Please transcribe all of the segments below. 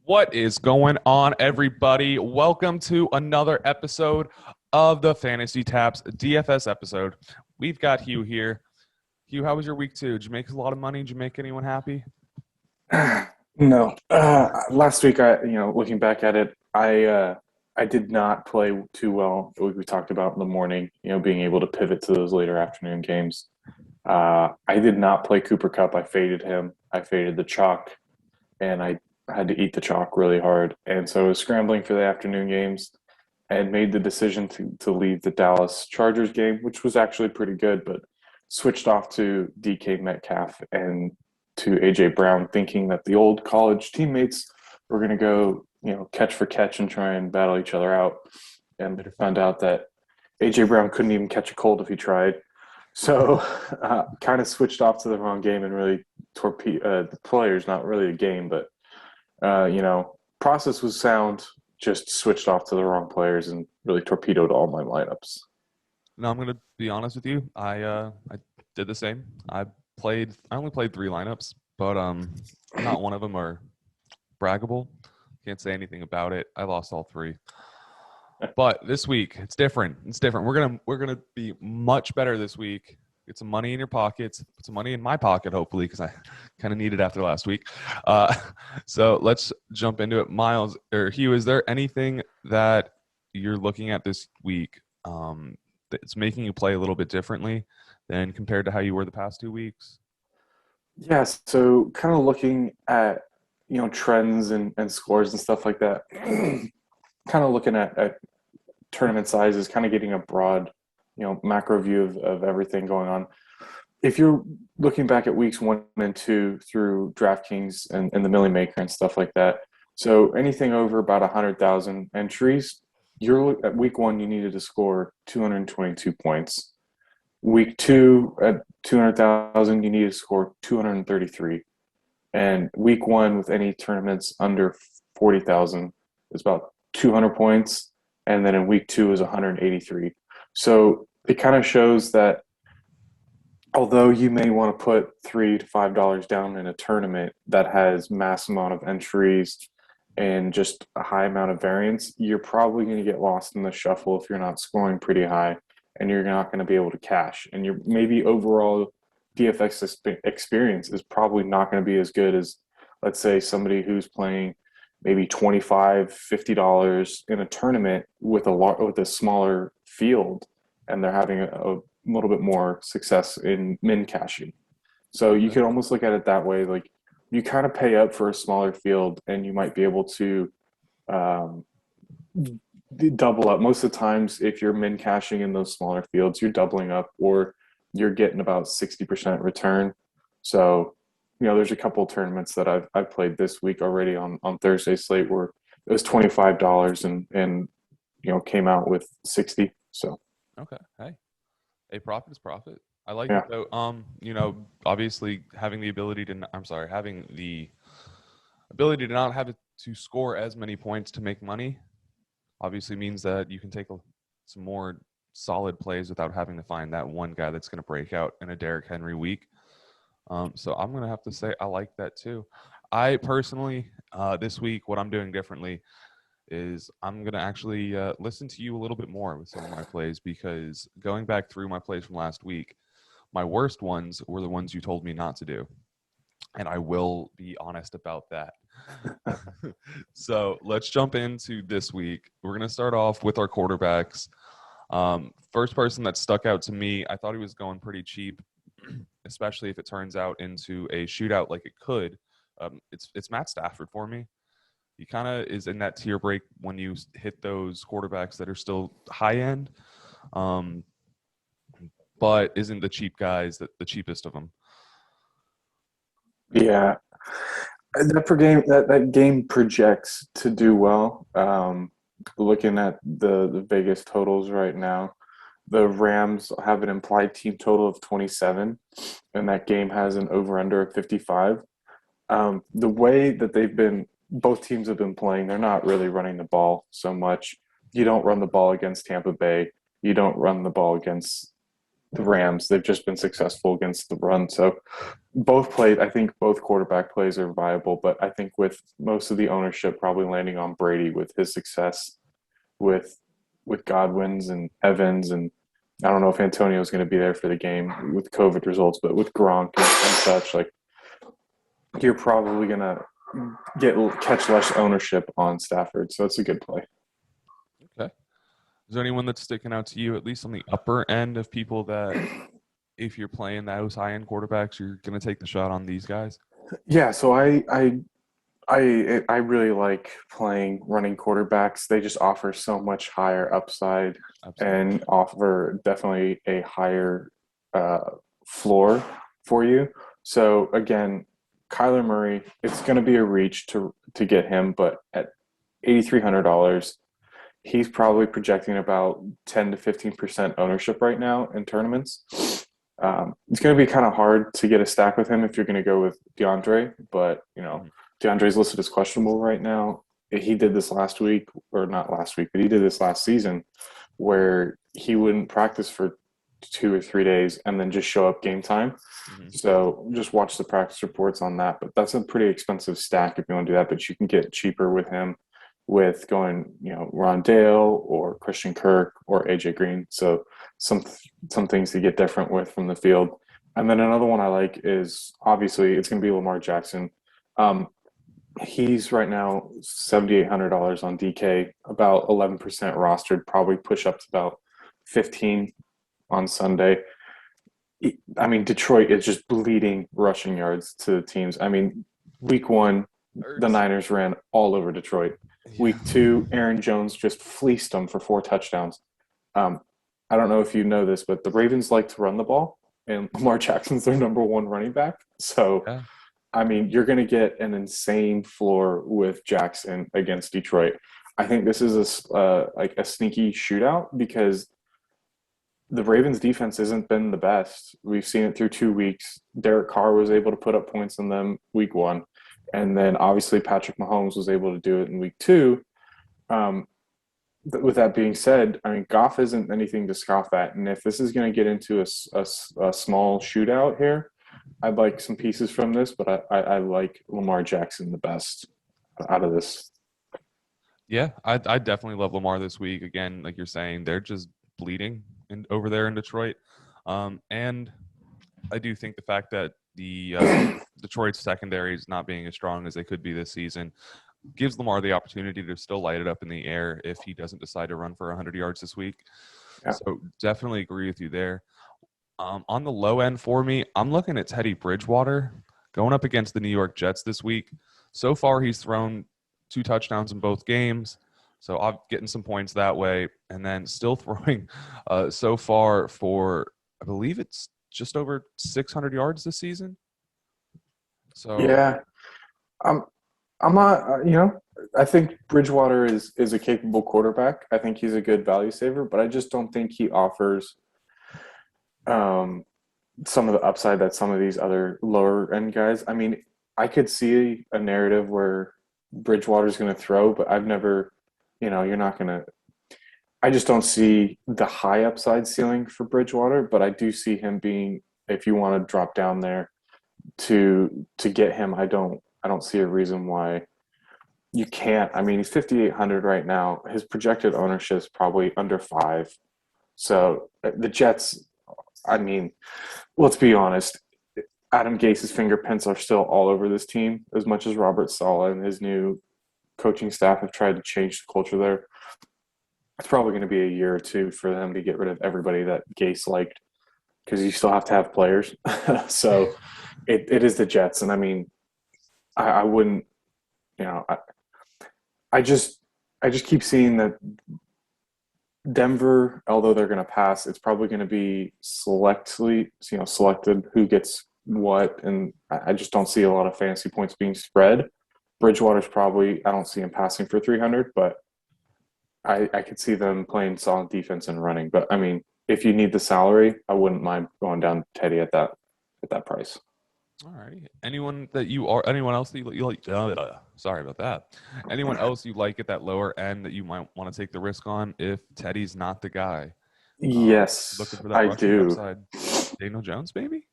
What is going on, everybody? Welcome to another episode of the Fantasy Taps DFS episode. We've got Hugh here. Hugh, how was your week 2? Did you make a lot of money? Did you make anyone happy? No. Last week, looking back at it, I did not play too well. We talked about in the morning, being able to pivot to those later afternoon games. I did not play Cooper Cup. I faded him. I faded the chalk, and I had to eat the chalk really hard. And so I was scrambling for the afternoon games and made the decision to leave the Dallas Chargers game, which was actually pretty good, but switched off to DK Metcalf and to AJ Brown, thinking that the old college teammates were going to go, catch for catch and try and battle each other out. And found out that AJ Brown couldn't even catch a cold if he tried. So kind of switched off to the wrong game and really torpedoed the players, not really a game, but, process was sound, just switched off to the wrong players and really torpedoed all my lineups. No, I'm going to be honest with you. I did the same. I only played 3 lineups, but not one of them are braggable. Can't say anything about it. I lost all 3. But this week, it's different. We're gonna be much better this week. Get some money in your pockets. Put some money in my pocket, hopefully, because I kind of need it after last week. So let's jump into it. Miles or Hugh, is there anything that you're looking at this week that's making you play a little bit differently than compared to how you were the past 2 weeks? Yes, so kind of looking at trends and scores and stuff like that. Kind of looking at tournament sizes, kind of getting a broad, macro view of everything going on. If you're looking back at weeks 1 and 2 through Draftkings and the Millie Maker and stuff like that, so anything over about 100,000 entries, at week 1 you needed to score 222 points. Week 2 at 200,000 you needed to score 233, and week 1 with any tournaments under 40,000 is about 200 points, and then in week 2 is 183. So it kind of shows that although you may want to put $3 to $5 down in a tournament that has mass amount of entries and just a high amount of variance, you're probably going to get lost in the shuffle if you're not scoring pretty high, and you're not going to be able to cash. And your maybe overall DFX experience is probably not going to be as good as, let's say, somebody who's playing maybe $25, $50 in a tournament with a smaller field, and they're having a little bit more success in min cashing. So you could almost look at it that way. Like, you kind of pay up for a smaller field, and you might be able to double up. Most of the times, if you're min cashing in those smaller fields, you're doubling up, or you're getting about 60% return. So there's a couple of tournaments that I've played this week already on Thursday slate where it was $25 and came out with 60. So Okay, hey, a profit is profit. I like yeah. it though. Obviously having the ability to not have to score as many points to make money obviously means that you can take some more solid plays without having to find that one guy that's going to break out in a Derrick Henry week. So I'm going to have to say I like that too. I personally, this week, what I'm doing differently is I'm going to actually listen to you a little bit more with some of my plays, because going back through my plays from last week, my worst ones were the ones you told me not to do. And I will be honest about that. So let's jump into this week. We're going to start off with our quarterbacks. First person that stuck out to me, I thought he was going pretty cheap, especially if it turns out into a shootout like it could. It's Matt Stafford for me. He kind of is in that tier break when you hit those quarterbacks that are still high end, but isn't the cheap guys the cheapest of them. Yeah. That game projects to do well. Looking at the Vegas totals right now, the Rams have an implied team total of 27, and that game has an over-under of 55. The way that both teams have been playing, they're not really running the ball so much. You don't run the ball against Tampa Bay. You don't run the ball against the Rams. They've just been successful against the run. So I think both quarterback plays are viable, but I think with most of the ownership probably landing on Brady with his success with Godwin's and Evans, and I don't know if Antonio's going to be there for the game with COVID results, but with Gronk and such, like you're probably going to catch less ownership on Stafford. So it's a good play. Okay. Is there anyone that's sticking out to you, at least on the upper end of people that, if you're playing those high-end quarterbacks, you're going to take the shot on these guys? Yeah, so I really like playing running quarterbacks. They just offer so much higher upside Absolutely. and offer definitely a higher floor for you. So again, Kyler Murray, it's going to be a reach to get him, but at $8,300, he's probably projecting about 10 to 15% ownership right now in tournaments. It's going to be kind of hard to get a stack with him if you're going to go with DeAndre, but DeAndre's listed as questionable right now. He did this last week, or not last week, but he did this last season where he wouldn't practice for 2 or 3 days and then just show up game time. Mm-hmm. So just watch the practice reports on that. But that's a pretty expensive stack if you want to do that. But you can get cheaper with him with going, Rondale or Christian Kirk or AJ Green. So some things to get different with from the field. And then another one I like is obviously it's going to be Lamar Jackson. He's right now $7,800 on DK, about 11% rostered, probably push up to about 15 on Sunday. I mean, Detroit is just bleeding rushing yards to the teams. I mean, week 1, the Niners ran all over Detroit. Yeah. Week 2, Aaron Jones just fleeced them for 4 touchdowns. I don't know if you know this, but the Ravens like to run the ball, and Lamar Jackson's their number 1 running back. So, Yeah. I mean, you're going to get an insane floor with Jackson against Detroit. I think this is a sneaky shootout because the Ravens defense hasn't been the best. We've seen it through 2 weeks. Derek Carr was able to put up points in them week 1. And then obviously Patrick Mahomes was able to do it in week 2. With that being said, I mean, Goff isn't anything to scoff at. And if this is going to get into a small shootout here, I'd like some pieces from this, but I like Lamar Jackson the best out of this. Yeah, I definitely love Lamar this week. Again, like you're saying, they're just bleeding over there in Detroit. And I do think the fact that the Detroit secondary is not being as strong as they could be this season gives Lamar the opportunity to still light it up in the air if he doesn't decide to run for 100 yards this week. Yeah. So definitely agree with you there. On the low end for me, I'm looking at Teddy Bridgewater going up against the New York Jets this week. So far, he's thrown 2 touchdowns in both games. So I'm getting some points that way. And then still throwing so far for, I believe it's just over 600 yards this season. So yeah, I'm not, I think Bridgewater is a capable quarterback. I think he's a good value saver, but I just don't think he offers some of the upside that some of these other lower end guys. I mean, I could see a narrative where Bridgewater's going to throw, but I've never, you're not going to. I just don't see the high upside ceiling for Bridgewater, but I do see him being, if you want to drop down there to get him, I don't see a reason why you can't. I mean, he's 5,800 right now. His projected ownership is probably under 5. So the Jets, I mean, let's be honest. Adam Gase's fingerprints are still all over this team, as much as Robert Saleh and his new coaching staff have tried to change the culture there. It's probably going to be a year or 2 for them to get rid of everybody that Gase liked, because you still have to have players. So it is the Jets. And I mean, I wouldn't, I just keep seeing that Denver, although they're going to pass, it's probably going to be selected who gets what. And I just don't see a lot of fantasy points being spread. Bridgewater's probably, I don't see him passing for 300, but I could see them playing solid defense and running. But I mean, if you need the salary, I wouldn't mind going down Teddy at that price. All right. Anyone else that you like? Sorry about that. Anyone else you like at that lower end that you might want to take the risk on if Teddy's not the guy? Looking Yes, for that I rushing do. upside. Daniel Jones, maybe?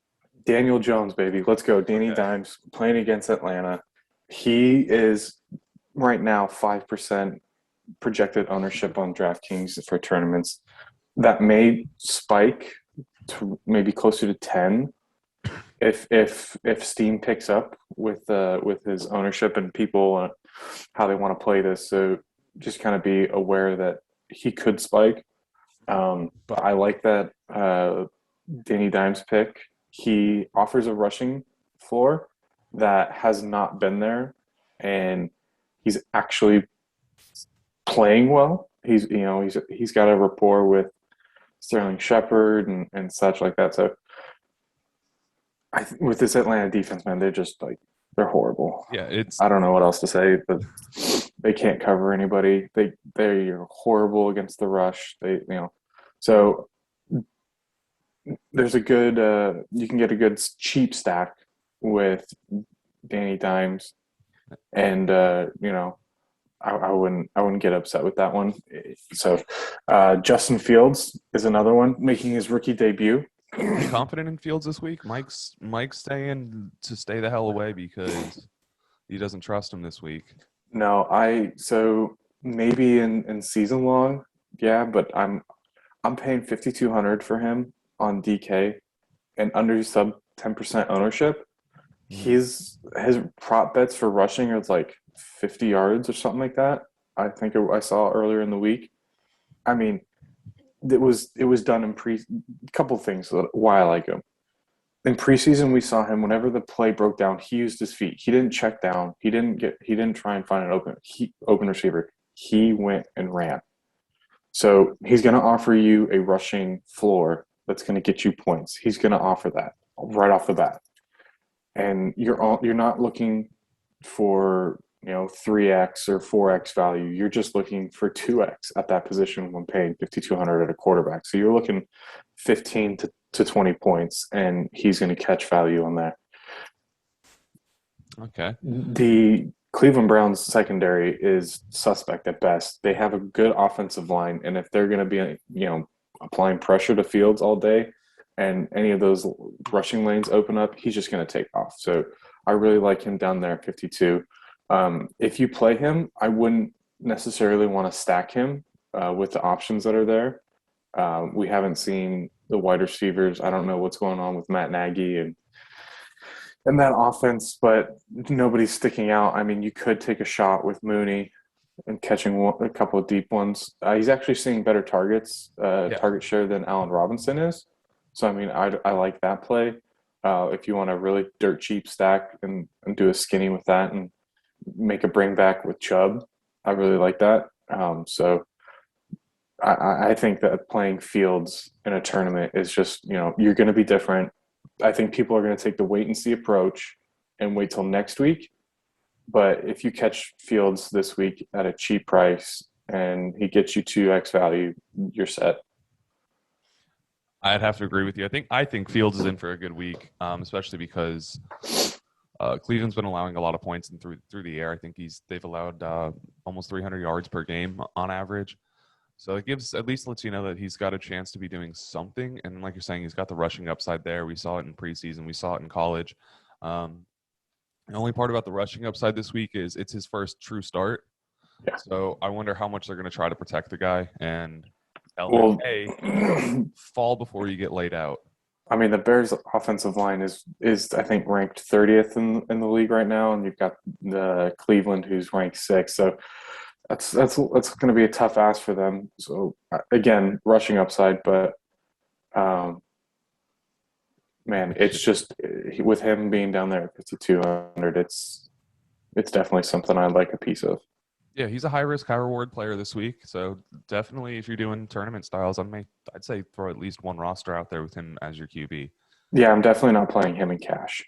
Daniel Jones, baby. Let's go. Danny Okay. Dimes playing against Atlanta. He is right now 5% projected ownership on DraftKings for tournaments. That may spike to maybe closer to 10 if Steam picks up with his ownership and people how they want to play this. So just kind of be aware that he could spike. But I like that Danny Dimes pick. He offers a rushing floor that has not been there, and he's actually playing well. He's got a rapport with Sterling Shepard and such like that. So with this Atlanta defense, man, they're just like they're horrible. Yeah, it's I don't know what else to say, but they can't cover anybody. They're horrible against the rush. So there's a good you can get a good cheap stack with Danny Dimes, and I wouldn't get upset with that one. So Justin Fields is another one making his rookie debut. pretty confident in Fields this week. Mike's staying to stay the hell away because he doesn't trust him this week. No, so maybe in season long, yeah, but I'm paying 5,200 for him on DK and under sub 10% ownership. Mm. His prop bets for rushing are like 50 yards or something like that. I think I saw earlier in the week. I mean, it was done in couple things why I like him. In preseason, we saw him whenever the play broke down, he used his feet. He didn't check down. He didn't try and find an open receiver. He went and ran. So he's going to offer you a rushing floor that's going to get you points. He's going to offer that right off the bat, and you're not looking for 3x or 4x value. You're just looking for 2x at that position when paying 5,200 at a quarterback. So you're looking 15 to 20 points, and he's going to catch value on that. Okay. The Cleveland Browns secondary is suspect at best. They have a good offensive line, and if they're going to be, applying pressure to Fields all day, and any of those rushing lanes open up, he's just going to take off. So I really like him down there at 52. If you play him, I wouldn't necessarily want to stack him with the options that are there. We haven't seen the wide receivers. I don't know what's going on with Matt Nagy and that offense, but nobody's sticking out. I mean, you could take a shot with Mooney and catching a couple of deep ones. He's actually seeing better Yeah. target share than Allen Robinson is. So, I mean, I like that play. If you want a really dirt cheap stack and do a skinny with that and make a bring back with Chubb, I really like that. So I think that playing Fields in a tournament is just, you're going to be different. I think people are going to take the wait and see approach and wait till next week. But if you catch Fields this week at a cheap price and he gets you 2x value, you're set. I'd have to agree with you. I think Fields is in for a good week, especially because Cleveland's been allowing a lot of points and through the air. I think they've allowed almost 300 yards per game on average. So it at least lets you know that he's got a chance to be doing something. And like you're saying, he's got the rushing upside there. We saw it in preseason. We saw it in college. The only part about the rushing upside this week is it's his first true start. Yeah. So I wonder how much they're going to try to protect the guy and Well, LMA fall before you get laid out. I mean, the Bears' offensive line is I think ranked 30th in the league right now, and you've got the Cleveland who's ranked 6th. So that's going to be a tough ask for them. So again, rushing upside, but man, it's just with him being down there at 5,200, it's definitely something I'd like a piece of. Yeah, he's a high risk, high reward player this week. So definitely, if you're doing tournament styles, I'd say throw at least one roster out there with him as your QB. Yeah, I'm definitely not playing him in cash.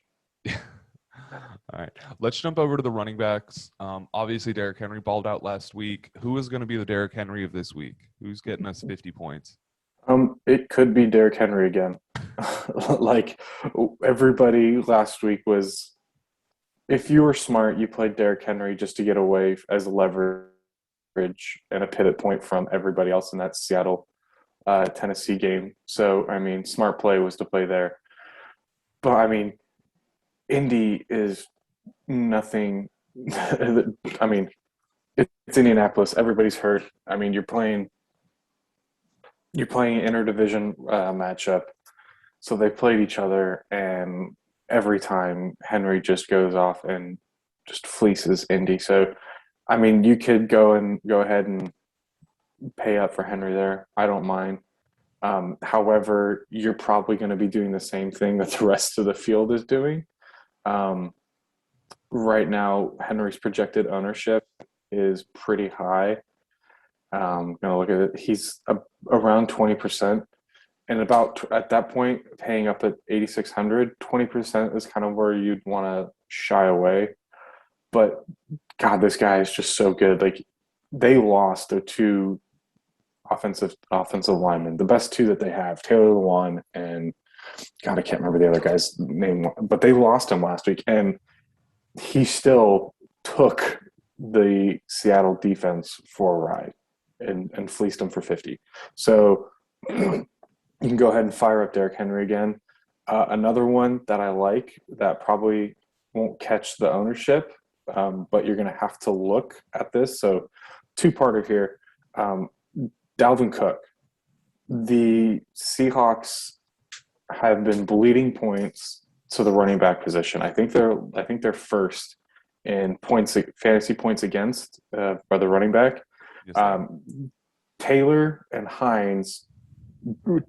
All right, let's jump over to the running backs. Obviously, Derrick Henry balled out last week. Who is going to be the Derrick Henry of this week? Who's getting us 50 points? It could be Derrick Henry again. Like everybody last week was, if you were smart, you played Derrick Henry just to get away as leverage and a pivot point from everybody else in that Seattle Tennessee game. So, I mean, smart play was to play there. But, I mean, Indy is nothing. I mean, it's Indianapolis. Everybody's hurt. I mean, you're playing an interdivision matchup. So they played each other, and every time Henry just goes off and just fleeces Indy. So, I mean, you could go ahead and pay up for Henry there. I don't mind. However, you're probably going to be doing the same thing that the rest of the field is doing. Um, right now, Henry's projected ownership is pretty high. Going to look at it. He's around 20%. And about at that point, paying up at 8,600, 20% is kind of where you'd want to shy away. But God, this guy is just so good. Like they lost their two offensive linemen, the best two that they have, Taylor Lewan and God, I can't remember the other guy's name, but they lost him last week, and he still took the Seattle defense for a ride and fleeced them for 50. So you can go ahead and fire up Derrick Henry again. Another one that I like that probably won't catch the ownership, but you're going to have to look at this. So, two-parter here. Dalvin Cook. The Seahawks have been bleeding points to the running back position. I think they're first in fantasy points against by the running back. Yes, Taylor and Hines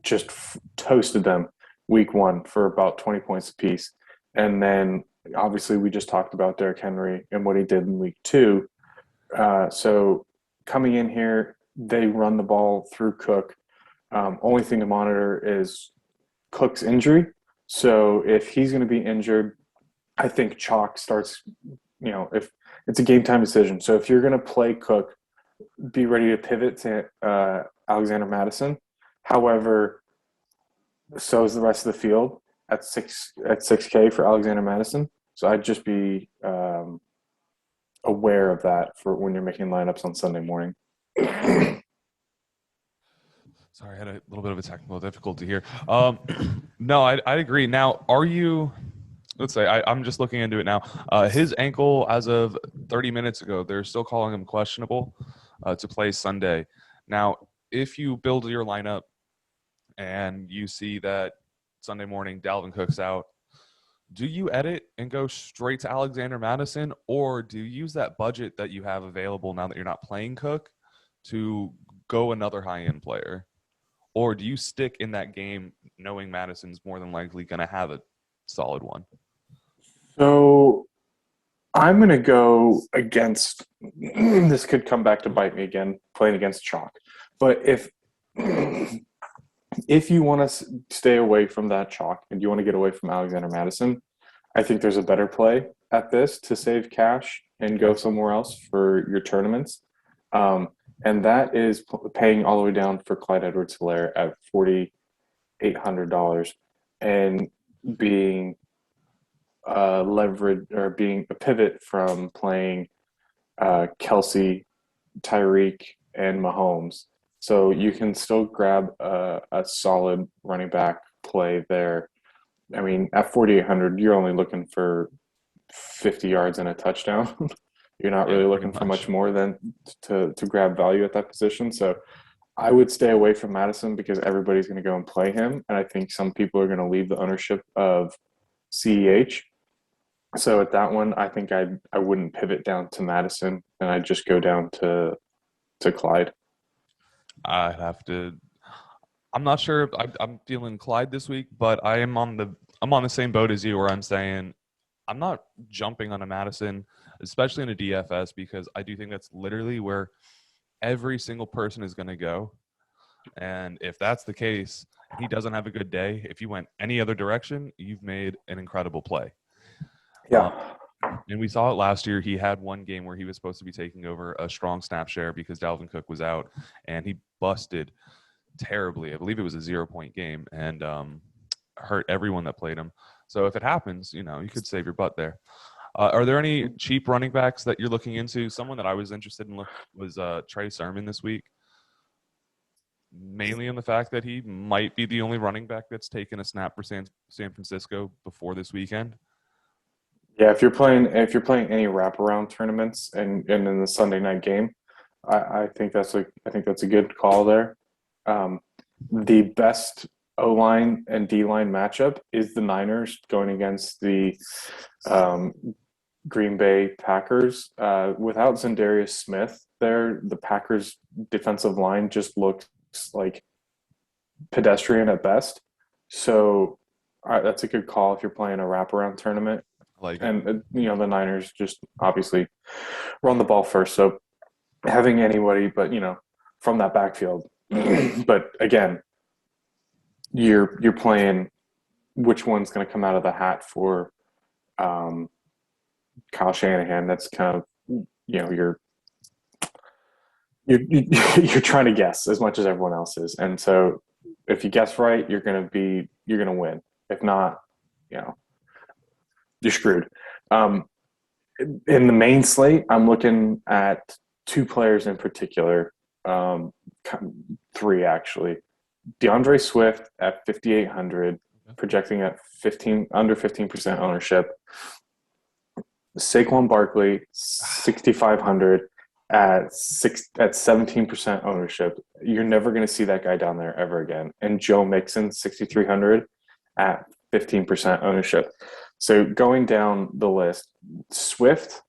just toasted them week one for about 20 points apiece. And then obviously we just talked about Derrick Henry and what he did in week two. So coming in here, they run the ball through Cook. Only thing to monitor is Cook's injury. So if he's going to be injured, I think chalk starts, if it's a game time decision. So if you're going to play Cook, be ready to pivot to Alexander Madison. However, so is the rest of the field at 6K for Alexander Madison. So I'd just be aware of that for when you're making lineups on Sunday morning. Sorry, I had a little bit of a technical difficulty here. No, I agree. Now, are you? Let's say I'm just looking into it now. His ankle, as of 30 minutes ago, they're still calling him questionable to play Sunday. Now, if you build your lineup and you see that Sunday morning Dalvin Cook's out, do you edit and go straight to Alexander Madison, or do you use that budget that you have available now that you're not playing Cook to go another high-end player? Or do you stick in that game knowing Madison's more than likely going to have a solid one? So I'm going to go against – this could come back to bite me again, playing against chalk. But if you want to stay away from that chalk and you want to get away from Alexander Madison, I think there's a better play at this to save cash and go somewhere else for your tournaments. And that is paying all the way down for Clyde Edwards-Helaire at $4,800 and being leverage or being a pivot from playing Kelsey, Tyreek, and Mahomes. So you can still grab a solid running back play there. I mean, at 4,800, you're only looking for 50 yards and a touchdown. You're not really looking for much more than to grab value at that position. So I would stay away from Madison because everybody's going to go and play him. And I think some people are going to leave the ownership of CEH. So at that one, I think I wouldn't pivot down to Madison and I'd just go down to Clyde. I have to. I'm not sure. I'm feeling Clyde this week, but I'm on the same boat as you, where I'm saying I'm not jumping on a Madison, especially in a DFS, because I do think that's literally where every single person is going to go. And if that's the case, he doesn't have a good day. If you went any other direction, you've made an incredible play. Yeah. And we saw it last year. He had one game where he was supposed to be taking over a strong snap share because Dalvin Cook was out, and he busted terribly. I believe it was a 0-point game, and hurt everyone that played him. So if it happens, you could save your butt there. Are there any cheap running backs that you're looking into? Someone that I was interested in was Trey Sermon this week. mainly in the fact that he might be the only running back that's taken a snap for San Francisco before this weekend. Yeah, if you're playing any wraparound tournaments and in the Sunday night game, I think that's a good call there. The best O line and D line matchup is the Niners going against the um, Green Bay Packers. Without Za'Darius Smith there, the Packers defensive line just looks like pedestrian at best. So that's a good call if you're playing a wraparound tournament. Like, And the Niners just obviously run the ball first. So having anybody, but from that backfield. But again, you're playing which one's going to come out of the hat for Kyle Shanahan. That's kind of you're you're trying to guess as much as everyone else is, and so if you guess right, you're going to win. If not, you're screwed. In the main slate, I'm looking at two players in particular, three actually. Deandre Swift at 5,800, projecting at under 15% ownership. Saquon Barkley, 6,500 at 17% ownership. You're never going to see that guy down there ever again. And Joe Mixon, 6,300 at 15% ownership. So going down the list, Swift,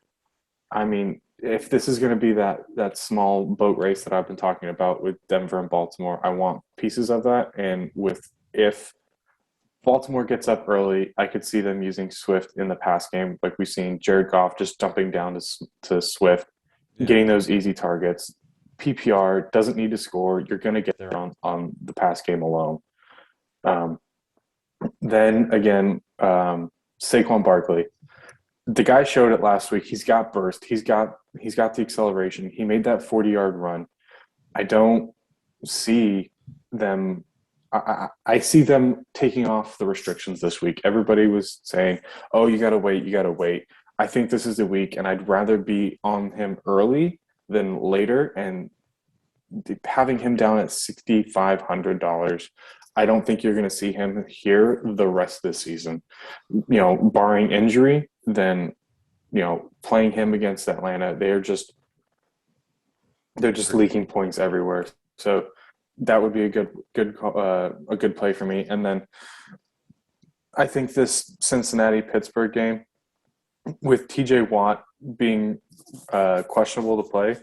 I mean, if this is going to be that small boat race that I've been talking about with Denver and Baltimore, I want pieces of that. And if Baltimore gets up early, I could see them using Swift in the pass game, like we've seen Jared Goff just jumping down to Swift, getting those easy targets. PPR doesn't need to score. You're going to get there on the pass game alone. Then again, Saquon Barkley. The guy showed it last week. He's got burst. He's got the acceleration. He made that 40-yard run. I don't see them I see them taking off the restrictions this week. Everybody was saying, "Oh, you got to wait. I think this is the week, and I'd rather be on him early than later. And having him down at $6,500, I don't think you're going to see him here the rest of the season. Barring injury, then playing him against Atlanta, they're just leaking points everywhere. So that would be a good play for me. And then I think this Cincinnati-Pittsburgh game, with T.J. Watt being questionable to play,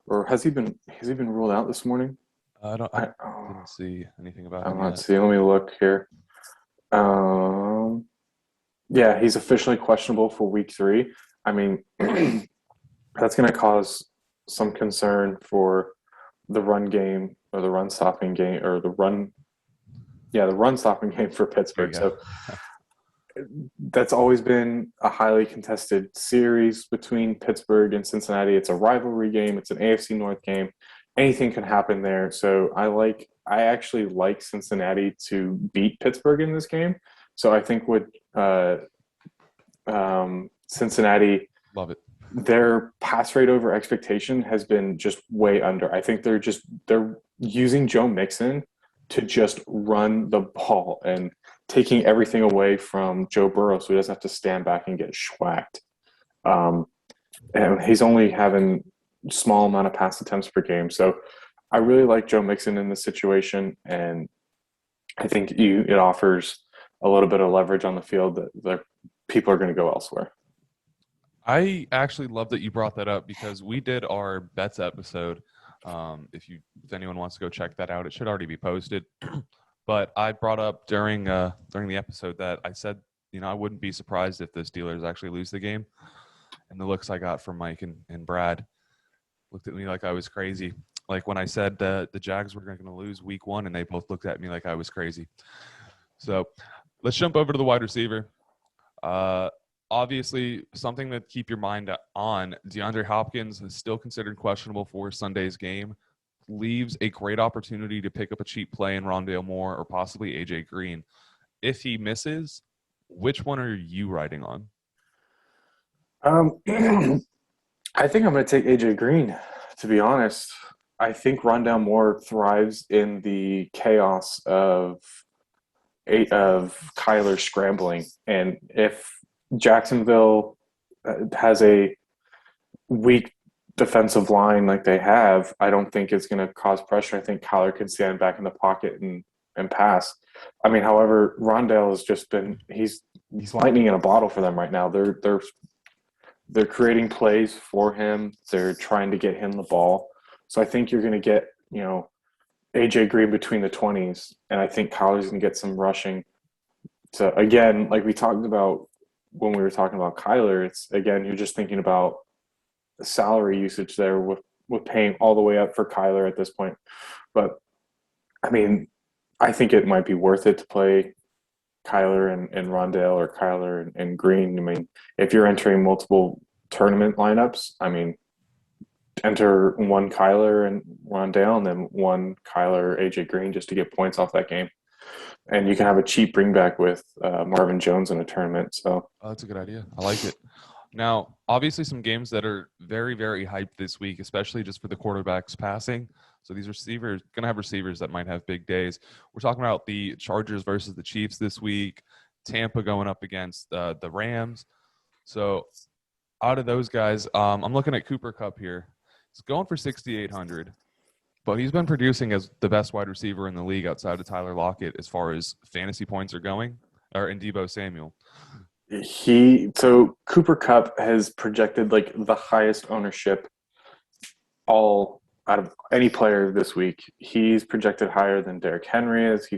or has he been ruled out this morning? I didn't see anything about him. Let's see. Let me look here. Yeah, he's officially questionable for week 3. I mean, that's going to cause some concern for the run game or the run stopping game or the run stopping game for Pittsburgh. So that's always been a highly contested series between Pittsburgh and Cincinnati. It's a rivalry game. It's an AFC North game. Anything can happen there. So I actually like Cincinnati to beat Pittsburgh in this game. So I think with Cincinnati, love it. Their pass rate over expectation has been just way under. I think they're using Joe Mixon to just run the ball and taking everything away from Joe Burrow so he doesn't have to stand back and get schwacked. And he's only having small amount of pass attempts per game. So I really like Joe Mixon in this situation, and I think it offers a little bit of leverage on the field that people are going to go elsewhere. I actually love that you brought that up because we did our bets episode. If anyone wants to go check that out, it should already be posted. But I brought up during the episode that I said, I wouldn't be surprised if the Steelers actually lose the game. And the looks I got from Mike and Brad looked at me like I was crazy. Like when I said the Jags were going to lose week 1, and they both looked at me like I was crazy. So let's jump over to the wide receiver. Obviously, something to keep your mind on, DeAndre Hopkins is still considered questionable for Sunday's game. Leaves a great opportunity to pick up a cheap play in Rondale Moore or possibly A.J. Green. If he misses, which one are you riding on? I think I'm going to take A.J. Green, to be honest. I think Rondale Moore thrives in the chaos of Kyler scrambling, and if Jacksonville has a weak defensive line like they have, I don't think it's going to cause pressure. I think Kyler can stand back in the pocket and pass. I mean, however, Rondale has just been he's lightning in a bottle for them right now. They're creating plays for him. They're trying to get him the ball. So I think you're going to get, AJ Green between the 20s, and I think Kyler's going to get some rushing. So again, like we talked about when we were talking about Kyler, it's again, you're just thinking about the salary usage there with paying all the way up for Kyler at this point. But I mean, I think it might be worth it to play Kyler and Rondale or Kyler and Green. I mean, if you're entering multiple tournament lineups, I mean, enter one Kyler and Rondale and then one Kyler AJ Green just to get points off that game. And you can have a cheap bring back with Marvin Jones in a tournament. So that's a good idea. I like it. Now, obviously some games that are very, very hyped this week, especially just for the quarterbacks passing. So these receivers, going to have receivers that might have big days. We're talking about the Chargers versus the Chiefs this week, Tampa going up against the Rams. So out of those guys, I'm looking at Cooper Kupp here. He's going for 6,800, but he's been producing as the best wide receiver in the league outside of Tyler Lockett as far as fantasy points are going, or in Deebo Samuel. So Cooper Kupp has projected like the highest ownership all out of any player this week. He's projected higher than Derrick Henry is.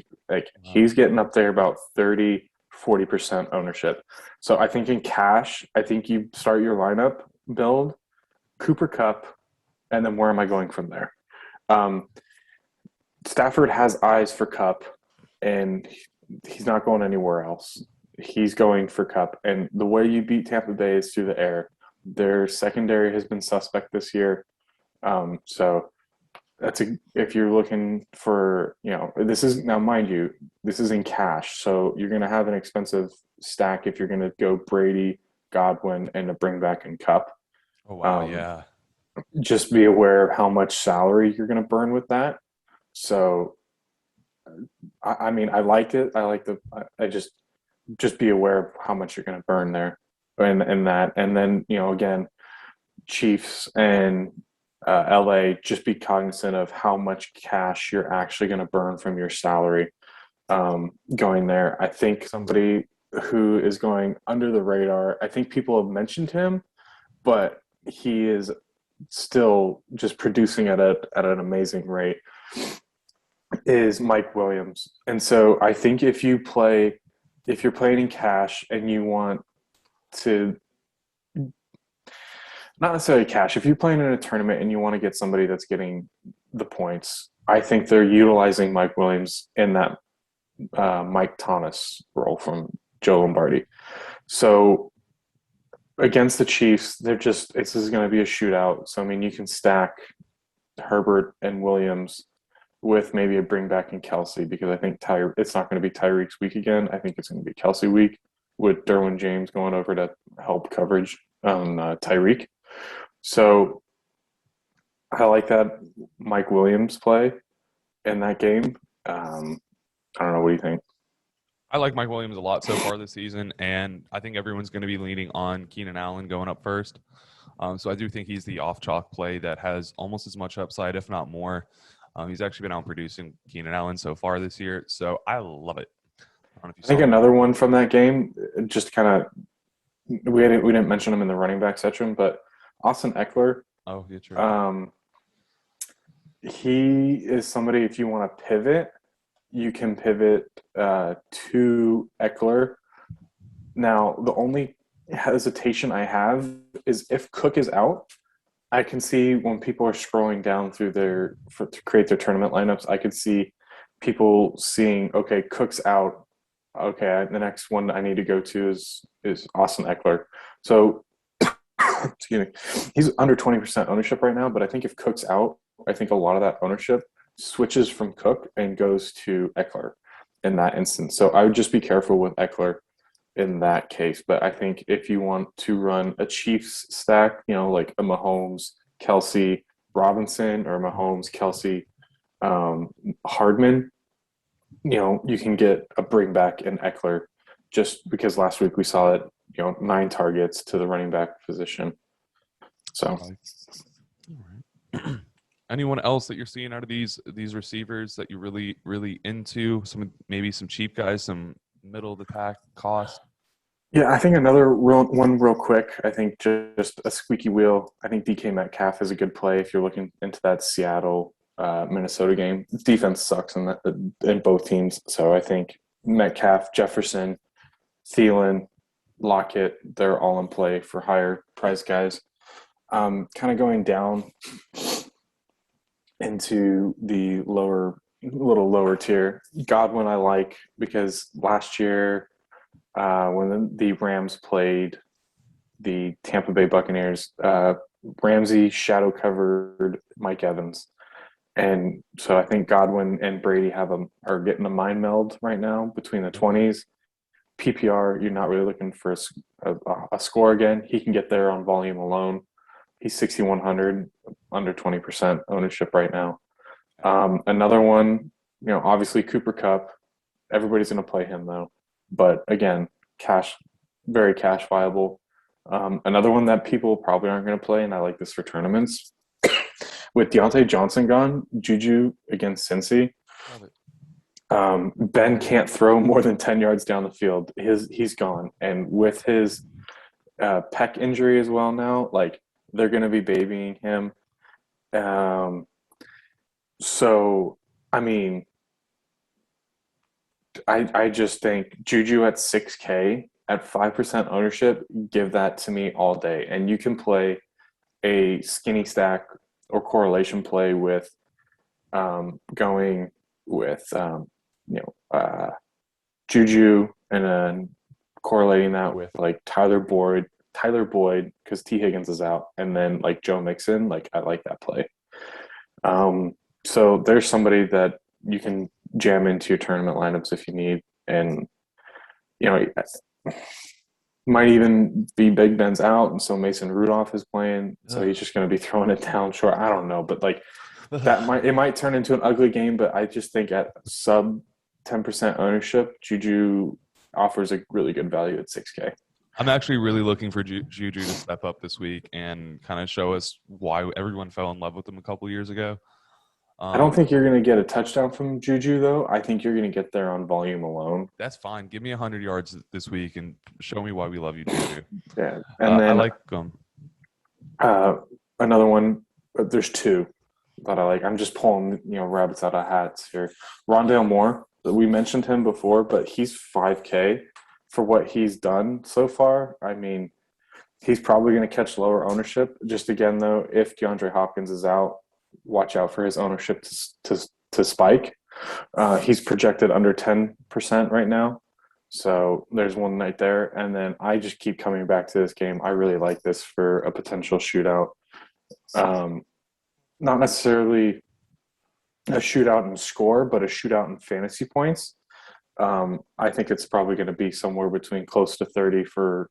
He's getting up there about 30-40% ownership. So I think in cash, I think you start your lineup build Cooper Kupp, and then where am I going from there? Stafford has eyes for Kupp, and he's not going anywhere else. He's going for Kupp, and the way you beat Tampa Bay is through the air. Their secondary has been suspect this year. So if you're looking for, this is now, mind you, this is in cash. So you're going to have an expensive stack if you're going to go Brady, Godwin, and a bring back in Kupp. Oh, wow. Yeah. Just be aware of how much salary you're going to burn with that. So, I mean, I liked it. I just be aware of how much you're going to burn there and that. And then, again, Chiefs and LA, just be cognizant of how much cash you're actually going to burn from your salary going there. I think somebody who is going under the radar, I think people have mentioned him, but he is still just producing at an amazing rate, is Mike Williams. And so I think if you're playing in cash and you want to, not necessarily cash, if you're playing in a tournament and you want to get somebody that's getting the points, I think they're utilizing Mike Williams in that Mike Thomas role from Joe Lombardi. So against the Chiefs, this is going to be a shootout. So, I mean, you can stack Herbert and Williams with maybe a bring back in Kelsey, because I think it's not going to be Tyreek's week again. I think it's going to be Kelsey week with Derwin James going over to help coverage on Tyreek. So I like that Mike Williams play in that game. I don't know. What do you think? I like Mike Williams a lot so far this season, and I think everyone's going to be leaning on Keenan Allen going up first. So I do think he's the off-chalk play that has almost as much upside, if not more. He's actually been outproducing Keenan Allen so far this year, so I love it. I think another one from that game, just kind of, we didn't mention him in the running back section, but Austin Eckler. Oh, yeah, true. He is somebody, if you want to pivot, you can pivot to Eckler. Now, the only hesitation I have is if Cook is out, I can see when people are scrolling down through to create their tournament lineups, I could see people seeing, okay, Cook's out. Okay, the next one I need to go to is Austin Eckler. So, excuse me, he's under 20% ownership right now, but I think if Cook's out, I think a lot of that ownership switches from Cook and goes to Eckler in that instance. So I would just be careful with Eckler in that case. But I think if you want to run a Chiefs stack, like a Mahomes, Kelsey, Robinson or Mahomes, Kelsey, Hardman, you can get a bring back in Eckler just because last week we saw it, 9 targets to the running back position. So, All right. Anyone else that you're seeing out of these receivers that you're really into? Maybe some cheap guys, some middle of the pack cost. yeah, I think another real quick. I think just a squeaky wheel. I think DK Metcalf is a good play if you're looking into that Seattle Minnesota game. Defense sucks in both teams, so I think Metcalf, Jefferson, Thielen, Lockett, they're all in play for higher price guys. Kind of going down into the little lower tier. Godwin I like because last year when the Rams played the Tampa Bay Buccaneers, Ramsey shadow covered Mike Evans. And so I think Godwin and Brady are getting a mind meld right now between the 20s. PPR, you're not really looking for a score again. He can get there on volume alone. He's 6,100, under 20% ownership right now. Another one, obviously Cooper Kupp. Everybody's going to play him though. But again, very cash viable. Another one that people probably aren't going to play, and I like this for tournaments. With Deontay Johnson gone, Juju against Cincy. Ben can't throw more than 10 yards down the field. He's gone. And with his pec injury as well now, they're going to be babying him. So, I mean, I just think Juju at 6K at 5% ownership, give that to me all day. And you can play a skinny stack or correlation play with going with Juju and then correlating that with Tyler Boyd because T Higgins is out, and then Joe Mixon. I like that play. So there's somebody that you can jam into your tournament lineups if you need, and might even be Big Ben's out, and so Mason Rudolph is playing, so he's just going to be throwing it down short. I don't know, but it might turn into an ugly game. But I just think at sub 10% ownership, Juju offers a really good value at 6K. I'm actually really looking for Juju to step up this week and kind of show us why everyone fell in love with him a couple years ago. I don't think you're going to get a touchdown from Juju, though. I think you're going to get there on volume alone. That's fine. Give me 100 yards this week and show me why we love you, Juju. Yeah, and then I like them. Another one. There's 2 that I like. I'm just pulling rabbits out of hats here. Rondale Moore. We mentioned him before, but he's 5K for what he's done so far. I mean, he's probably going to catch lower ownership. Just again, though, if DeAndre Hopkins is out, watch out for his ownership to spike. He's projected under 10% right now. So there's one night there. And then I just keep coming back to this game. I really like this for a potential shootout. Not necessarily a shootout in score, but a shootout in fantasy points. I think it's probably going to be somewhere between close to 30 for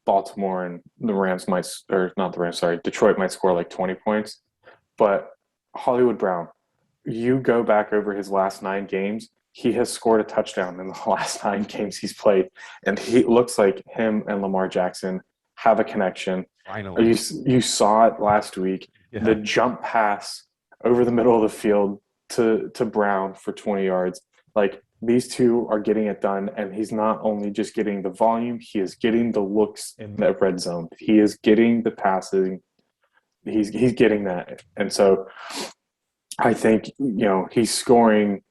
Baltimore, and Detroit might score 20 points. But Hollywood Brown, you go back over his last 9 games, he has scored a touchdown in the last 9 games he's played. And he looks like him and Lamar Jackson have a connection. Finally. You saw it last week. Yeah. The jump pass over the middle of the field to Brown for 20 yards. These two are getting it done, and he's not only just getting the volume, he is getting the looks in that red zone. He is getting the passing. He's getting that. And so I think, he's scoring.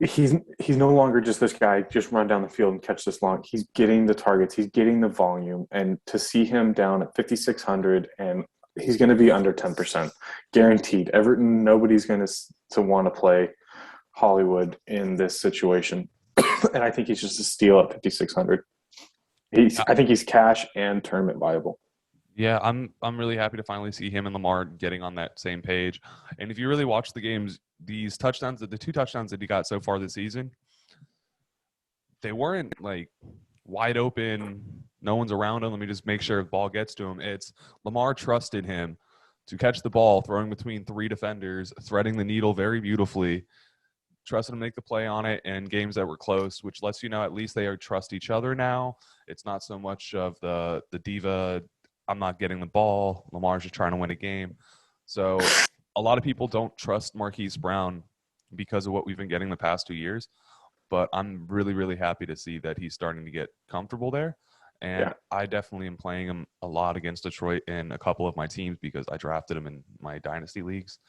He's no longer just this guy, just run down the field and catch this long. He's getting the targets. He's getting the volume. And to see him down at 5,600, and he's going to be under 10%, guaranteed. Nobody's going to want to play Hollywood in this situation. And I think he's just a steal at 5,600. I think he's cash and tournament viable. Yeah, I'm really happy to finally see him and Lamar getting on that same page. And if you really watch the games, these touchdowns, the 2 touchdowns that he got so far this season, they weren't wide open no one's around him. Let me just make sure the ball gets to him. It's Lamar trusted him to catch the ball, throwing between 3 defenders, threading the needle very beautifully, trusted him to make the play on it in games that were close, which lets you know at least they trust each other now. It's not so much of the diva, I'm not getting the ball, Lamar's just trying to win a game. So a lot of people don't trust Marquise Brown because of what we've been getting the past 2 years, but I'm really, really happy to see that he's starting to get comfortable there. And I definitely am playing him a lot against Detroit in a couple of my teams because I drafted him in my dynasty leagues.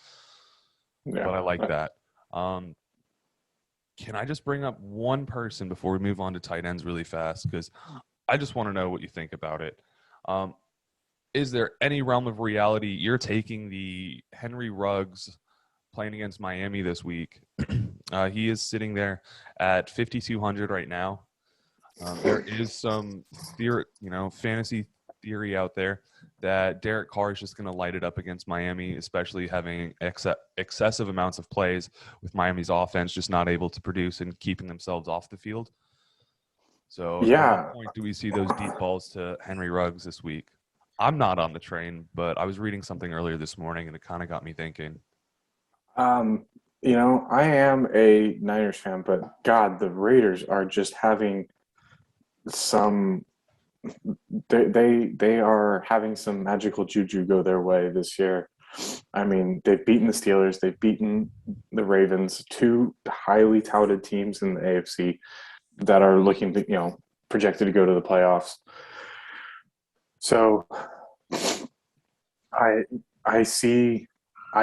Yeah. But I like that. Can I just bring up one person before we move on to tight ends really fast? Because I just want to know what you think about it. Is there any realm of reality you're taking the Henry Ruggs playing against Miami this week? He is sitting there at 5,200 right now. There is some theory, fantasy theory out there that Derek Carr is just going to light it up against Miami, especially having excessive amounts of plays with Miami's offense just not able to produce and keeping themselves off the field. So at what point do we see those deep balls to Henry Ruggs this week? I'm not on the train, but I was reading something earlier this morning and it kind of got me thinking. I am a Niners fan, but God, the Raiders are just having some they are having some magical juju go their way this year. I mean, they've beaten the Steelers, they've beaten the Ravens, 2 highly touted teams in the AFC that are looking to, projected to go to the playoffs. So I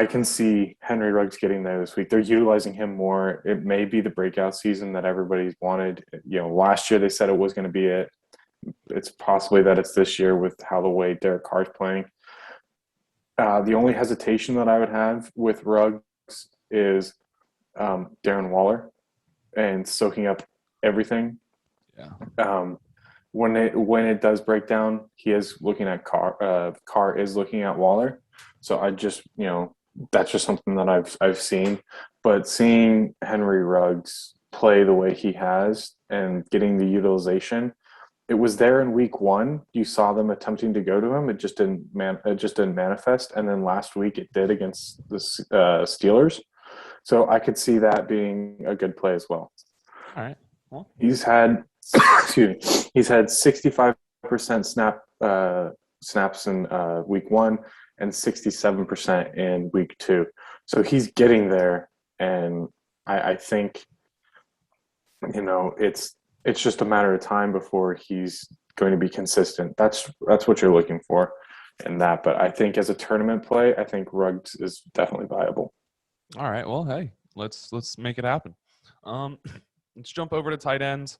can see Henry Ruggs getting there this week. They're utilizing him more. It may be the breakout season that everybody's wanted. Last year they said it was going to be it. It's possibly that it's this year with how the way Derek Carr's playing. The only hesitation that I would have with Ruggs is Darren Waller and soaking up everything. Yeah. When it does break down, he is looking at Carr. Carr is looking at Waller. So I just that's just something that I've seen. But seeing Henry Ruggs play the way he has and getting the utilization. It was there in week 1. You saw them attempting to go to him. It just didn't manifest. And then last week it did against the Steelers. So I could see that being a good play as well. All right. Well, he's had 65% snaps in week 1 and 67% in week 2. So he's getting there, and I think it's just a matter of time before he's going to be consistent. That's what you're looking for in that. But I think as a tournament play, I think Ruggs is definitely viable. All right. Well, hey, let's make it happen. Let's jump over to tight ends.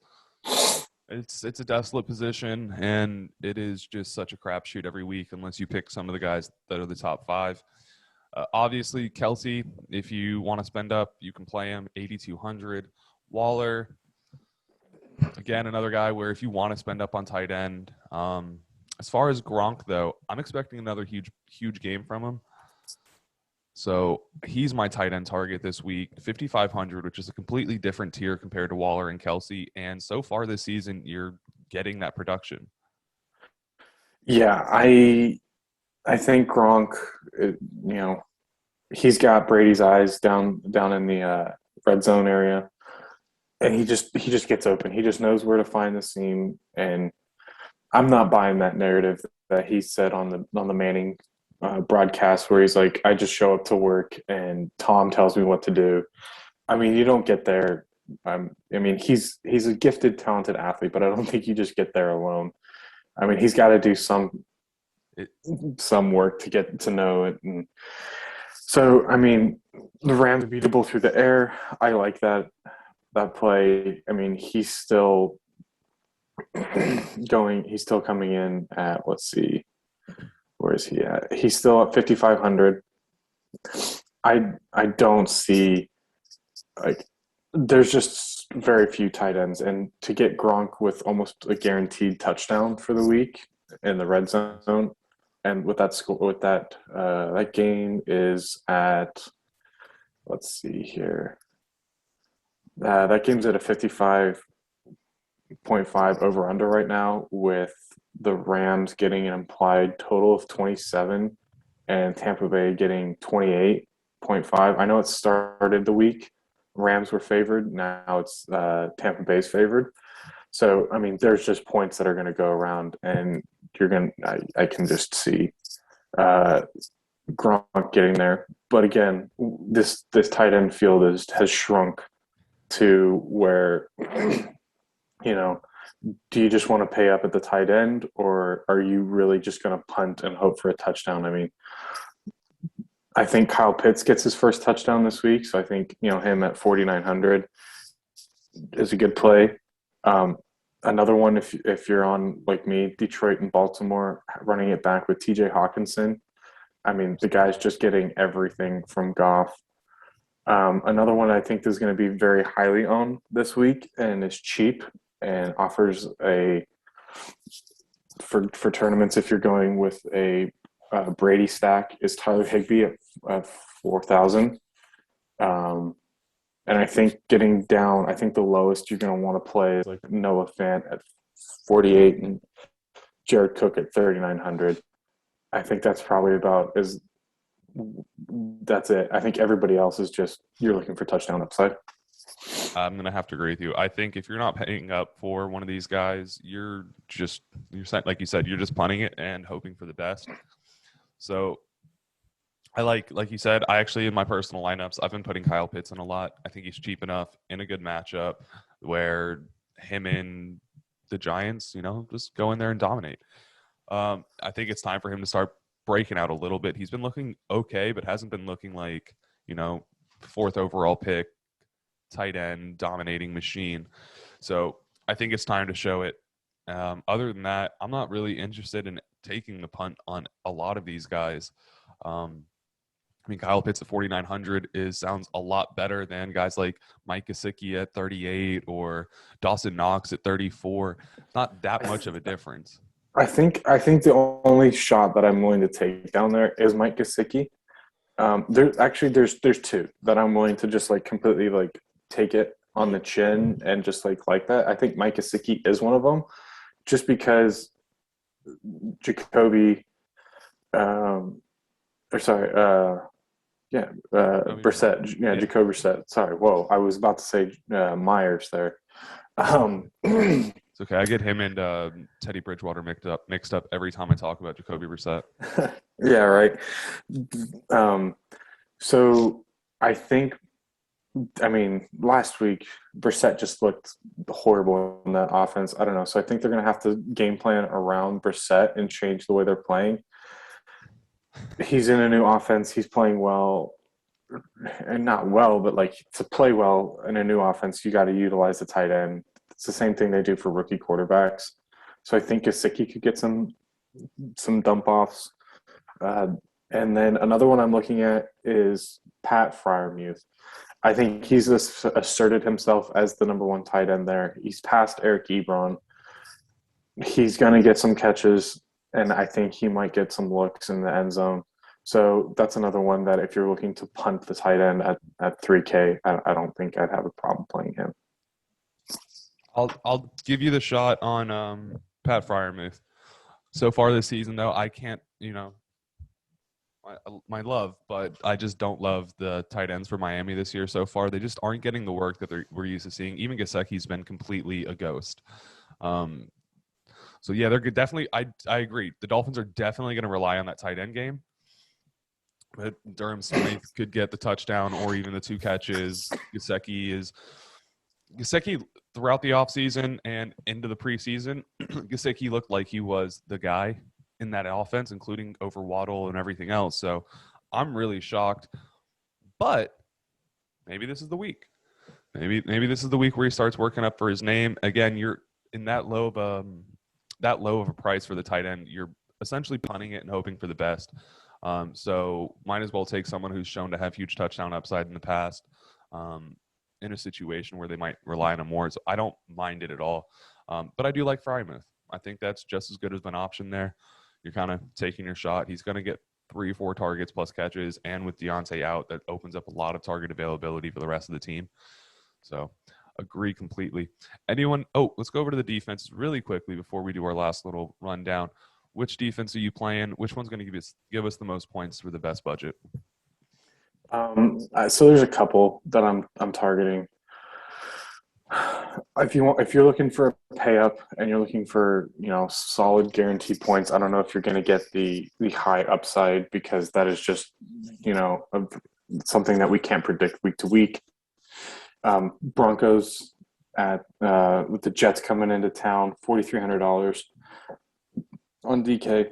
It's a desolate position, and it is just such a crapshoot every week unless you pick some of the guys that are the top 5. Obviously, Kelsey, if you want to spend up, you can play him 8,200. Waller, again, another guy where if you want to spend up on tight end. As far as Gronk, though, I'm expecting another huge game from him. So he's my tight end target this week, 5,500, which is a completely different tier compared to Waller and Kelsey. And so far this season, you're getting that production. Yeah, I think Gronk, he's got Brady's eyes down in the red zone area, and he just gets open. He just knows where to find the seam, and I'm not buying that narrative that he said on the Manning broadcast where he's like, I just show up to work and Tom tells me what to do. I mean, you don't get there. He's a gifted, talented athlete, but I don't think you just get there alone. I mean, he's got to do some work to get to know it. And so, I mean, the Rams are beatable through the air. I like that play. I mean, he's still coming in at, let's see, where is he at? He's still at 5,500. I don't see, there's just very few tight ends, and to get Gronk with almost a guaranteed touchdown for the week in the red zone, and with that game is at, let's see here. That game's at a 55. 0.5 over under right now, with the Rams getting an implied total of 27 and Tampa Bay getting 28.5. I know it started the week. Rams were favored. Now it's Tampa Bay's favored. So, I mean, there's just points that are going to go around, and I can just see uh, Gronk getting there. But again, this tight end field has shrunk to where, you know, do you just want to pay up at the tight end, or are you really just going to punt and hope for a touchdown? I mean, I think Kyle Pitts gets his first touchdown this week, so I think him at 4,900 is a good play. Another one, if you're on like me, Detroit and Baltimore, running it back with T.J. Hawkinson. I mean, the guy's just getting everything from Goff. Another one I think is going to be very highly owned this week and is cheap and offers for tournaments, if you're going with a Brady stack, is Tyler Higbee at 4,000. And I think getting down, I think the lowest you're going to want to play is like Noah Fant at 48 and Jared Cook at 3,900. I think that's probably that's it. I think everybody else is just, you're looking for touchdown upside. I'm going to have to agree with you. I think if you're not paying up for one of these guys, you're like you said, you're just punting it and hoping for the best. So I like you said, I actually, in my personal lineups, I've been putting Kyle Pitts in a lot. I think he's cheap enough in a good matchup where him and the Giants, just go in there and dominate. I think it's time for him to start breaking out a little bit. He's been looking okay, but hasn't been looking like, fourth overall pick, tight end, dominating machine. So I think it's time to show it. Other than that, I'm not really interested in taking the punt on a lot of these guys. I mean, Kyle Pitts at 4,900 sounds a lot better than guys like Mike Gesicki at 38 or Dawson Knox at 34. Not that much of a difference. I think the only shot that I'm willing to take down there is Mike Gesicki. There's two that I'm willing to just like completely like take it on the chin and just like that. I think Mike Gesicki is one of them, just because Brissett. Yeah, Jacoby Brissett. Sorry, whoa, I was about to say Myers there. It's okay. I get him and Teddy Bridgewater mixed up every time I talk about Jacoby Brissett. Yeah, right. So I think, last week Brissett just looked horrible in that offense. I don't know. So I think they're going to have to game plan around Brissett and change the way they're playing. He's in a new offense. He's playing well, and not well, but like to play well in a new offense, you got to utilize the tight end. It's the same thing they do for rookie quarterbacks. So I think Gesicki could get some dump offs. And then another one I'm looking at is Pat Fryermuth. I think he's asserted himself as the number one tight end there. He's past Eric Ebron. He's going to get some catches, and I think he might get some looks in the end zone. So that's another one that if you're looking to punt the tight end at 3K, I don't think I'd have a problem playing him. I'll give you the shot on Pat Fryermuth. So far this season, though, I can't, my love, but I just don't love the tight ends for Miami this year so far. They just aren't getting the work that we're used to seeing. Even Gesicki's been completely a ghost. So, yeah, they're definitely – I agree. The Dolphins are definitely going to rely on that tight end game. But Durham Smythe could get the touchdown or even the 2 catches. Gesicki throughout the offseason and into the preseason, Gesicki looked like he was the guy in that offense, including over Waddle and everything else. So I'm really shocked. But maybe this is the week. Maybe this is the week where he starts working up for his name. Again, you're in that low of a price for the tight end. You're essentially punting it and hoping for the best. So might as well take someone who's shown to have huge touchdown upside in the past in a situation where they might rely on him more. So I don't mind it at all. But I do like Fryermuth. I think that's just as good as an option there. You're kind of taking your shot. He's going to get 3 or 4 targets plus catches, and with Deontay out, that opens up a lot of target availability for the rest of the team. So agree completely. Anyone? Oh, let's go over to the defense really quickly before we do our last little rundown. Which defense are you playing? Which one's going to give us the most points for the best budget? So there's a couple that I'm targeting. If you're looking for a pay up and you're looking for solid guaranteed points, I don't know if you're going to get the high upside, because that is just something that we can't predict week to week. Broncos with the Jets coming into town, $4,300 on DK.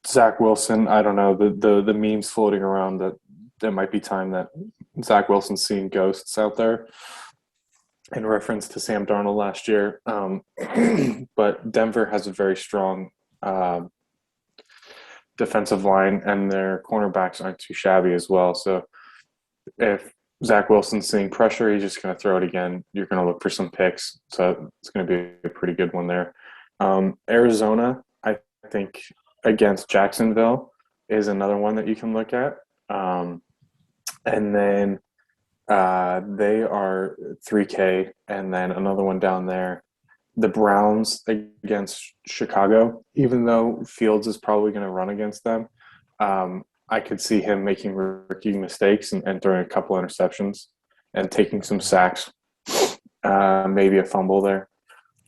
Zach Wilson, I don't know, the memes floating around that there might be time that Zach Wilson's seeing ghosts out there in reference to Sam Darnold last year. But Denver has a very strong defensive line, and their cornerbacks aren't too shabby as well. So if Zach Wilson's seeing pressure, he's just going to throw it again. You're going to look for some picks. So it's going to be a pretty good one there. Arizona, I think, against Jacksonville is another one that you can look at. And then they are 3K, and then another one down there, the Browns against Chicago. Even though Fields is probably going to run against them, I could see him making rookie mistakes and throwing a couple interceptions and taking some sacks, maybe a fumble there.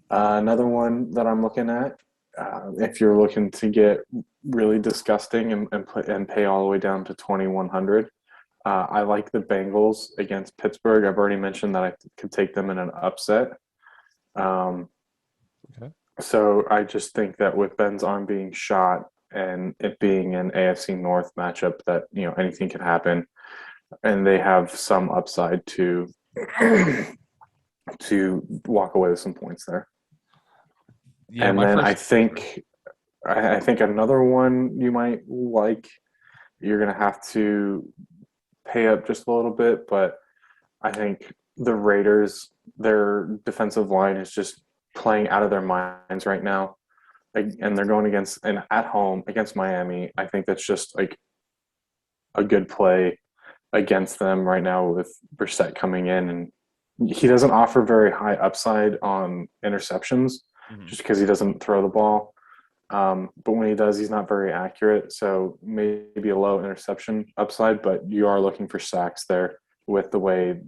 Another one that I'm looking at, if you're looking to get really disgusting and pay all the way down to 2,100, I like the Bengals against Pittsburgh. I've already mentioned that I could take them in an upset. Okay. So I just think that with Ben's arm being shot and it being an AFC North matchup, that anything can happen, and they have some upside to walk away with some points there. Yeah, and then I think another one you might like. You're going to have to pay up just a little bit, but I think the Raiders, their defensive line is just playing out of their minds right now, and they're going at home against Miami. I think that's just like a good play against them right now with Brissett coming in, and he doesn't offer very high upside on interceptions, just because he doesn't throw the ball. But when he does, he's not very accurate. So maybe a low interception upside, but you are looking for sacks there with the way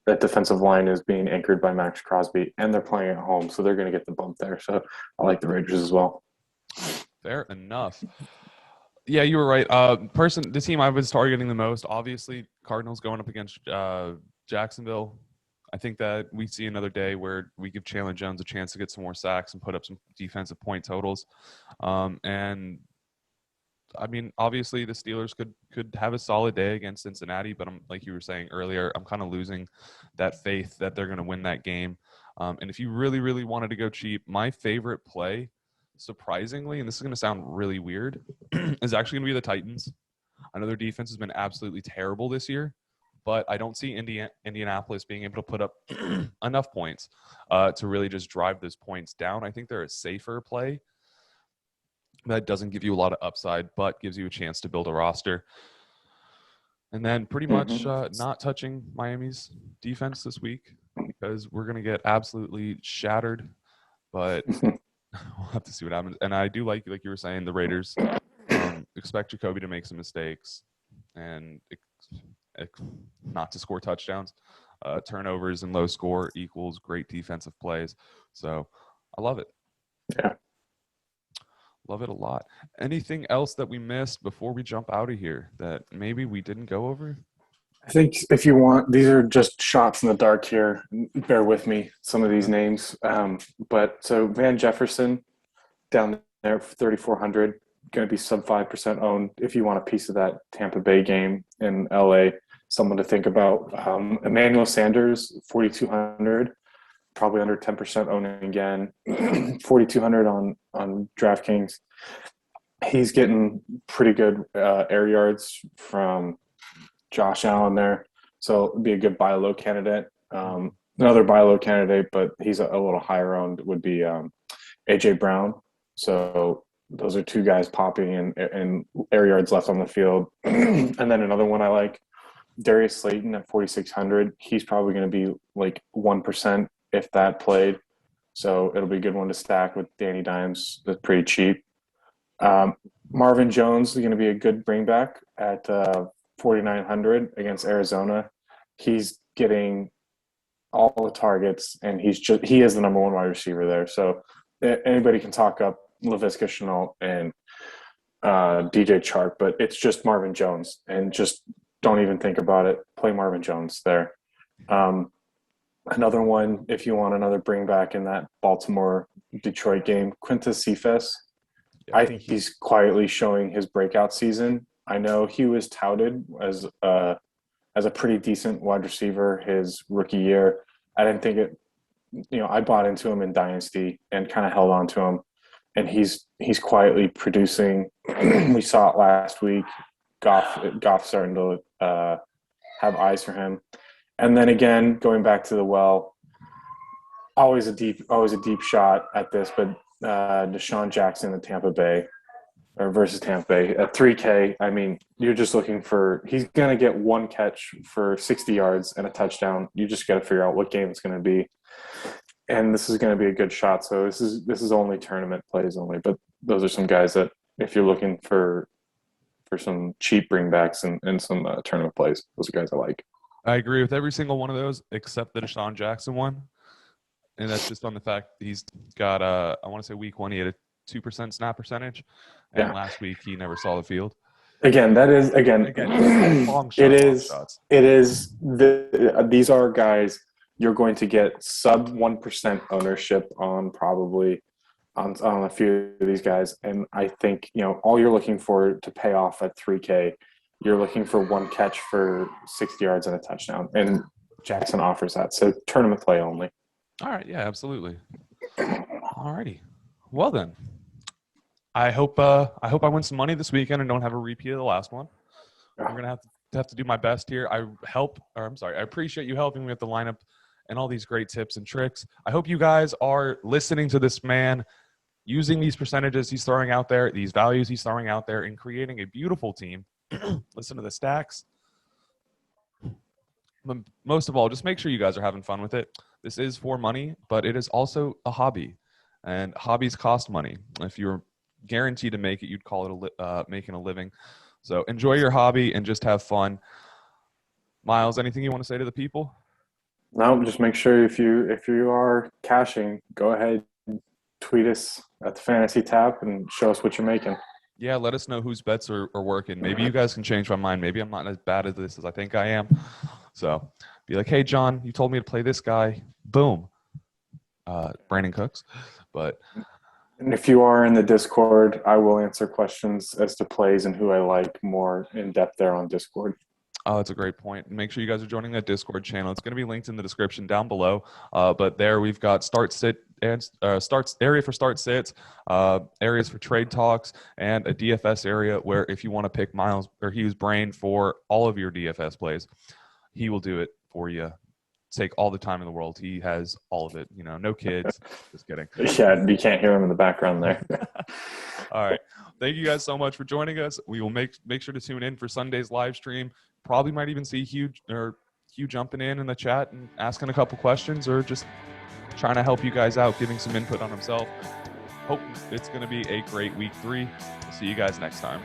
that defensive line is being anchored by Max Crosby, and they're playing at home, so they're going to get the bump there. So I like the Raiders as well. Fair enough. Yeah, you were right. The team I was targeting the most, obviously, Cardinals going up against Jacksonville. I think that we see another day where we give Chandler Jones a chance to get some more sacks and put up some defensive point totals. And I mean, obviously the Steelers could have a solid day against Cincinnati, but I'm, like you were saying earlier, I'm kind of losing that faith that they're going to win that game. And if you really, really wanted to go cheap, my favorite play, surprisingly, and this is going to sound really weird, is actually going to be the Titans. I know their defense has been absolutely terrible this year, but I don't see Indianapolis being able to put up enough points to really just drive those points down. I think they're a safer play that doesn't give you a lot of upside, but gives you a chance to build a roster. And then pretty much not touching Miami's defense this week, because we're going to get absolutely shattered. But we'll have to see what happens. And I do like you were saying, the Raiders expect Jacoby to make some mistakes and not to score touchdowns. Turnovers and low score equals great defensive plays. So I love it. Yeah. Love it a lot. Anything else that we missed before we jump out of here that maybe we didn't go over? I think if you want, these are just shots in the dark here. Bear with me, some of these names. But so Van Jefferson down there for 3,400, going to be sub 5% owned. If you want a piece of that Tampa Bay game in LA, someone to think about. Emmanuel Sanders, 4,200, probably under 10% owning again. 4,200 on DraftKings. He's getting pretty good air yards from Josh Allen there, so it'd be a good buy low candidate. Another buy low candidate, but he's a little higher owned, would be AJ Brown. So those are two guys popping and air yards left on the field. And then another one I like Darius Slayton at 4,600. He's probably going to be like 1% if that played. So it'll be a good one to stack with Danny Dimes. That's pretty cheap. Marvin Jones is going to be a good bring back at 4,900 against Arizona. He's getting all the targets, and he is the number one wide receiver there. So anybody can talk up Laviska Shenault and DJ Chark, but it's just Marvin Jones, and just don't even think about it. Play Marvin Jones there. Another one, if you want another bring back in that Baltimore-Detroit game, Quintus Cephas. I think he's quietly showing his breakout season. I know he was touted as a pretty decent wide receiver his rookie year. I didn't think it. I bought into him in Dynasty and kind of held on to him, and he's quietly producing. We saw it last week. Goff starting to have eyes for him, and then again going back to the well. Always a deep shot at this, but Desean Jackson in Tampa Bay versus Tampa Bay at 3K. I mean, you're just looking for, he's going to get one catch for 60 yards and a touchdown. You just got to figure out what game it's going to be. And this is going to be a good shot. So this is only tournament plays only, but those are some guys that if you're looking for some cheap bringbacks and some tournament plays, those are guys I like. I agree with every single one of those except the Desean Jackson one. And that's just on the fact that he's got, I want to say week 1, he had a 2% snap percentage. And last week he never saw the field. Again, that is, long shots. These are guys you're going to get sub 1% ownership on probably on a few of these guys. And I think, all you're looking for to pay off at 3K, you're looking for one catch for 60 yards and a touchdown. And Jackson offers that. So tournament play only. All right. Yeah, absolutely. All righty. Well then, I hope I win some money this weekend and don't have a repeat of the last one. I'm gonna have to do my best here. I appreciate you helping me with the lineup and all these great tips and tricks. I hope you guys are listening to this man, using these percentages he's throwing out there, these values he's throwing out there, and creating a beautiful team. Listen to the stacks. But most of all, just make sure you guys are having fun with it. This is for money, but it is also a hobby, and hobbies cost money. If you're guaranteed to make it, you'd call it making a living. So enjoy your hobby and just have fun. Miles, anything you want to say to the people? No, just make sure if you are cashing, go ahead, tweet us at the Fantasy Tap and show us what you're making. Yeah, let us know whose bets are working. Maybe you guys can change my mind. Maybe I'm not as bad at this as I think I am. So be like, hey, John, you told me to play this guy. Boom. Brandon Cooks. And if you are in the Discord, I will answer questions as to plays and who I like more in depth there on Discord. Oh, that's a great point. Make sure you guys are joining that Discord channel. It's going to be linked in the description down below. But there we've got start sit and area for start sits, areas for trade talks, and a DFS area where if you want to pick Miles or Hugh's brain for all of your DFS plays, he will do it for you. Take all the time in the world. He has all of it. No kids. Just kidding. Yeah, you can't hear him in the background there. All right. Thank you guys so much for joining us. We will make sure to tune in for Sunday's live stream. Probably might even see Hugh jumping in the chat and asking a couple questions or just trying to help you guys out, giving some input on himself. Hope it's going to be a great week 3. We'll see you guys next time.